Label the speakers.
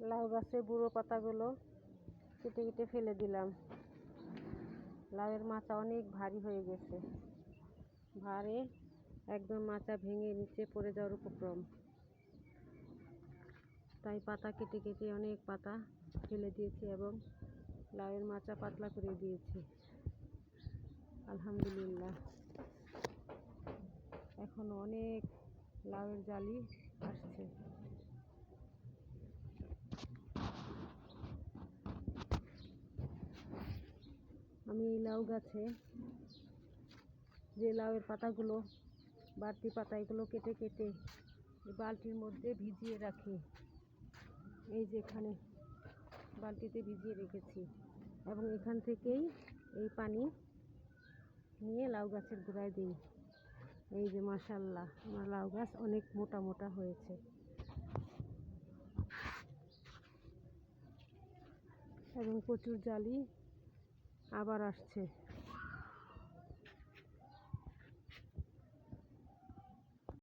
Speaker 1: লাউ গাছের বুড়ো পাতাগুলো কেটে কেটে ফেলে দিলাম। লাউয়ের মাচা অনেক ভারী হয়ে গেছে, ভারে একদম মাচা ভেঙে নিচে পড়ে যাওয়ার উপক্রম। তাই পাতা কেটে কেটে অনেক পাতা ফেলে দিয়েছি এবং লাউয়ের মাচা পাতলা করে দিয়েছি। আলহামদুলিল্লাহ, এখন অনেক লাউয়ের জালি আসছে। আমি এই লাউ গাছে যে লাউয়ের পাতাগুলো বাড়তি পাতা এগুলো কেটে কেটে এই বালতির মধ্যে ভিজিয়ে রাখি। এই যে এখানে বালতিতে ভিজিয়ে রেখেছি এবং এখান থেকেই এই পানি নিয়ে লাউ গাছের গোড়ায় দিই। এই যে মাশাআল্লাহ, আমার লাউ গাছ অনেক মোটা মোটা হয়েছে এবং প্রচুর জালি আবার আসছে।